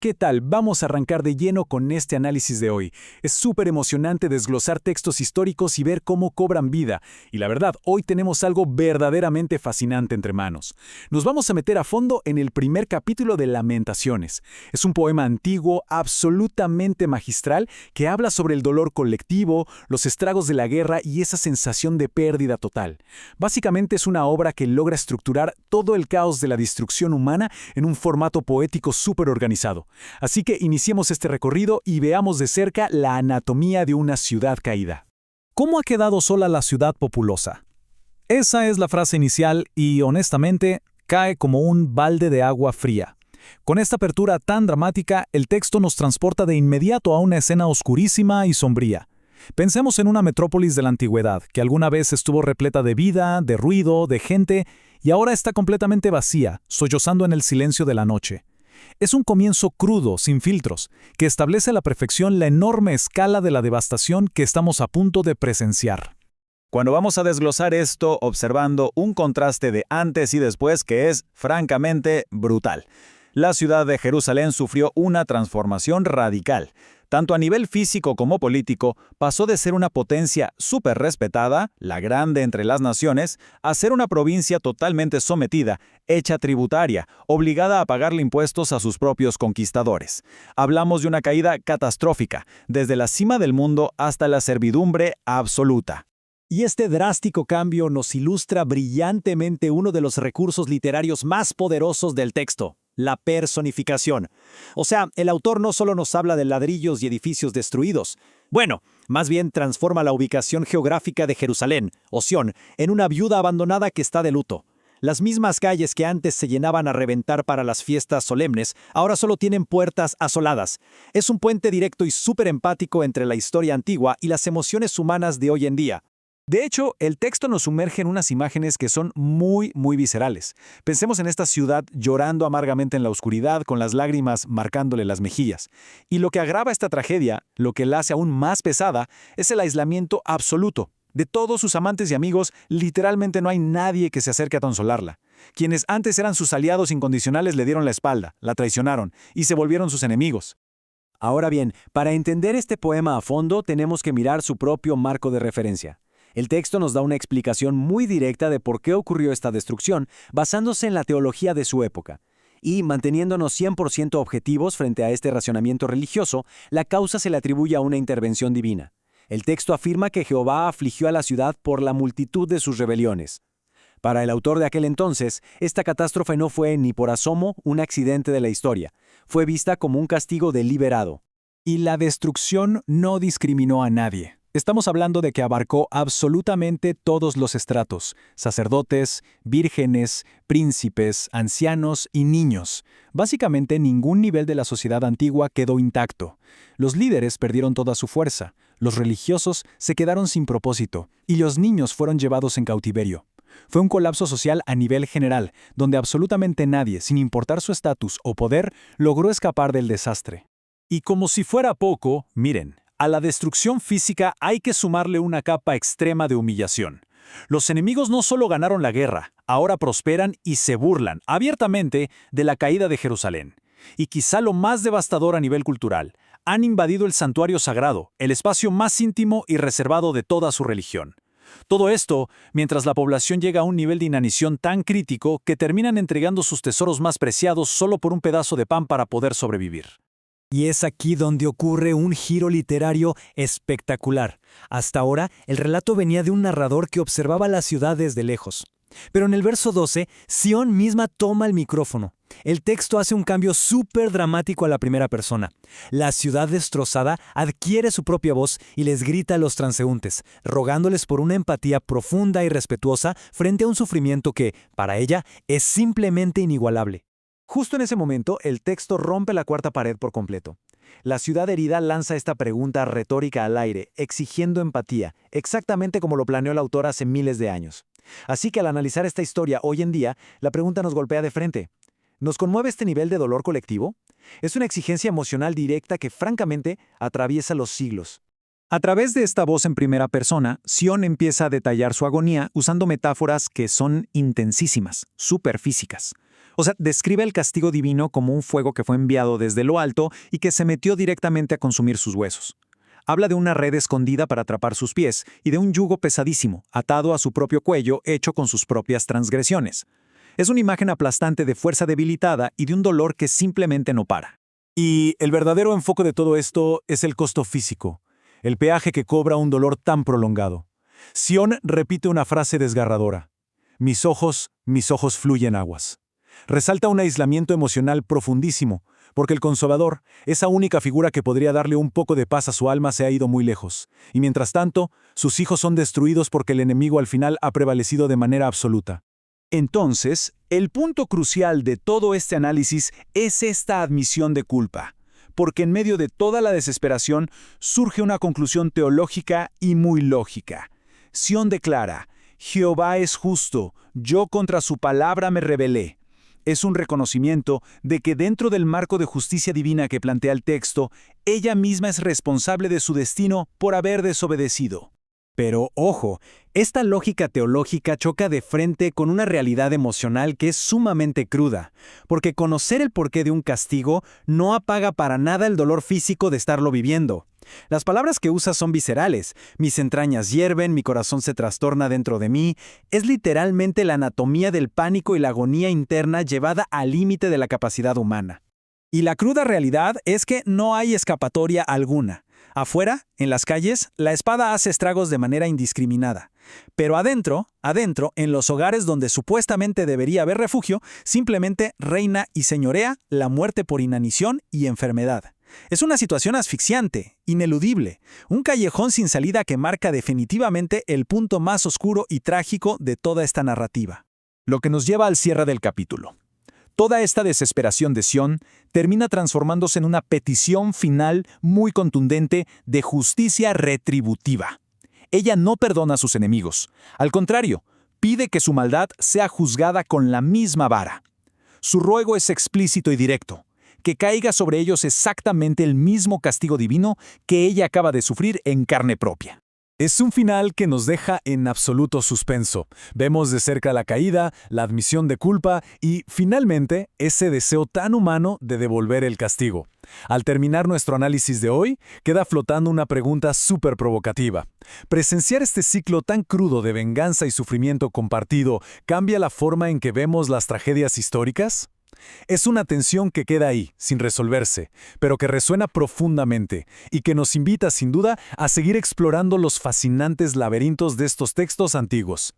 ¿Qué tal? Vamos a arrancar de lleno con este análisis de hoy. Es súper emocionante desglosar textos históricos y ver cómo cobran vida. Y la verdad, hoy tenemos algo verdaderamente fascinante entre manos. Nos vamos a meter a fondo en el primer capítulo de Lamentaciones. Es un poema antiguo, absolutamente magistral, que habla sobre el dolor colectivo, los estragos de la guerra y esa sensación de pérdida total. Básicamente es una obra que logra estructurar todo el caos de la destrucción humana en un formato poético súper organizado. Así que iniciemos este recorrido y veamos de cerca la anatomía de una ciudad caída. ¿Cómo ha quedado sola la ciudad populosa? Esa es la frase inicial y, honestamente, cae como un balde de agua fría. Con esta apertura tan dramática, el texto nos transporta de inmediato a una escena oscurísima y sombría. Pensemos en una metrópolis de la antigüedad, que alguna vez estuvo repleta de vida, de ruido, de gente, y ahora está completamente vacía, sollozando en el silencio de la noche. Es un comienzo crudo, sin filtros, que establece a la perfección la enorme escala de la devastación que estamos a punto de presenciar. Cuando vamos a desglosar esto observando un contraste de antes y después que es, francamente, brutal. La ciudad de Jerusalén sufrió una transformación radical. Tanto a nivel físico como político, pasó de ser una potencia súper respetada, la grande entre las naciones, a ser una provincia totalmente sometida, hecha tributaria, obligada a pagarle impuestos a sus propios conquistadores. Hablamos de una caída catastrófica, desde la cima del mundo hasta la servidumbre absoluta. Y este drástico cambio nos ilustra brillantemente uno de los recursos literarios más poderosos del texto: la personificación. O sea, el autor no solo nos habla de ladrillos y edificios destruidos. Bueno, más bien transforma la ubicación geográfica de Jerusalén, o Sión, en una viuda abandonada que está de luto. Las mismas calles que antes se llenaban a reventar para las fiestas solemnes, ahora solo tienen puertas asoladas. Es un puente directo y súper empático entre la historia antigua y las emociones humanas de hoy en día. De hecho, el texto nos sumerge en unas imágenes que son muy viscerales. Pensemos en esta ciudad llorando amargamente en la oscuridad, con las lágrimas marcándole las mejillas. Y lo que agrava esta tragedia, lo que la hace aún más pesada, es el aislamiento absoluto. De todos sus amantes y amigos, literalmente no hay nadie que se acerque a consolarla. Quienes antes eran sus aliados incondicionales le dieron la espalda, la traicionaron y se volvieron sus enemigos. Ahora bien, para entender este poema a fondo, tenemos que mirar su propio marco de referencia. El texto nos da una explicación muy directa de por qué ocurrió esta destrucción, basándose en la teología de su época. Y, manteniéndonos 100% objetivos frente a este racionamiento religioso, la causa se le atribuye a una intervención divina. El texto afirma que Jehová afligió a la ciudad por la multitud de sus rebeliones. Para el autor de aquel entonces, esta catástrofe no fue ni por asomo un accidente de la historia. Fue vista como un castigo deliberado. Y la destrucción no discriminó a nadie. Estamos hablando de que abarcó absolutamente todos los estratos: sacerdotes, vírgenes, príncipes, ancianos y niños. Básicamente ningún nivel de la sociedad antigua quedó intacto. Los líderes perdieron toda su fuerza, los religiosos se quedaron sin propósito y los niños fueron llevados en cautiverio. Fue un colapso social a nivel general, donde absolutamente nadie, sin importar su estatus o poder, logró escapar del desastre. Y como si fuera poco, miren, a la destrucción física hay que sumarle una capa extrema de humillación. Los enemigos no solo ganaron la guerra, ahora prosperan y se burlan abiertamente de la caída de Jerusalén. Y quizá lo más devastador a nivel cultural, han invadido el santuario sagrado, el espacio más íntimo y reservado de toda su religión. Todo esto mientras la población llega a un nivel de inanición tan crítico que terminan entregando sus tesoros más preciados solo por un pedazo de pan para poder sobrevivir. Y es aquí donde ocurre un giro literario espectacular. Hasta ahora, el relato venía de un narrador que observaba la ciudad desde lejos. Pero en el verso 12, Sión misma toma el micrófono. El texto hace un cambio súper dramático a la primera persona. La ciudad destrozada adquiere su propia voz y les grita a los transeúntes, rogándoles por una empatía profunda y respetuosa frente a un sufrimiento que, para ella, es simplemente inigualable. Justo en ese momento, el texto rompe la cuarta pared por completo. La ciudad herida lanza esta pregunta retórica al aire, exigiendo empatía, exactamente como lo planeó el autor hace miles de años. Así que al analizar esta historia hoy en día, la pregunta nos golpea de frente. ¿Nos conmueve este nivel de dolor colectivo? Es una exigencia emocional directa que, francamente, atraviesa los siglos. A través de esta voz en primera persona, Sión empieza a detallar su agonía usando metáforas que son intensísimas, superfísicas. O sea, describe el castigo divino como un fuego que fue enviado desde lo alto y que se metió directamente a consumir sus huesos. Habla de una red escondida para atrapar sus pies y de un yugo pesadísimo, atado a su propio cuello, hecho con sus propias transgresiones. Es una imagen aplastante de fuerza debilitada y de un dolor que simplemente no para. Y el verdadero enfoque de todo esto es el costo físico, el peaje que cobra un dolor tan prolongado. Sión repite una frase desgarradora: mis ojos fluyen aguas. Resalta un aislamiento emocional profundísimo, porque el Consolador, esa única figura que podría darle un poco de paz a su alma, se ha ido muy lejos, y mientras tanto, sus hijos son destruidos porque el enemigo al final ha prevalecido de manera absoluta. Entonces, el punto crucial de todo este análisis es esta admisión de culpa, porque en medio de toda la desesperación surge una conclusión teológica y muy lógica. Sión declara: Jehová es justo, yo contra su palabra me rebelé. Es un reconocimiento de que dentro del marco de justicia divina que plantea el texto, ella misma es responsable de su destino por haber desobedecido. Pero ojo, esta lógica teológica choca de frente con una realidad emocional que es sumamente cruda, porque conocer el porqué de un castigo no apaga para nada el dolor físico de estarlo viviendo. Las palabras que usa son viscerales: mis entrañas hierven, mi corazón se trastorna dentro de mí. Es literalmente la anatomía del pánico y la agonía interna llevada al límite de la capacidad humana. Y la cruda realidad es que no hay escapatoria alguna. Afuera, en las calles, la espada hace estragos de manera indiscriminada. Pero adentro, en los hogares donde supuestamente debería haber refugio, simplemente reina y señorea la muerte por inanición y enfermedad. Es una situación asfixiante, ineludible, un callejón sin salida que marca definitivamente el punto más oscuro y trágico de toda esta narrativa. Lo que nos lleva al cierre del capítulo. Toda esta desesperación de Sión termina transformándose en una petición final muy contundente de justicia retributiva. Ella no perdona a sus enemigos. Al contrario, pide que su maldad sea juzgada con la misma vara. Su ruego es explícito y directo: que caiga sobre ellos exactamente el mismo castigo divino que ella acaba de sufrir en carne propia. Es un final que nos deja en absoluto suspenso. Vemos de cerca la caída, la admisión de culpa y, finalmente, ese deseo tan humano de devolver el castigo. Al terminar nuestro análisis de hoy, queda flotando una pregunta súper provocativa. ¿Presenciar este ciclo tan crudo de venganza y sufrimiento compartido cambia la forma en que vemos las tragedias históricas? Es una tensión que queda ahí, sin resolverse, pero que resuena profundamente y que nos invita sin duda a seguir explorando los fascinantes laberintos de estos textos antiguos.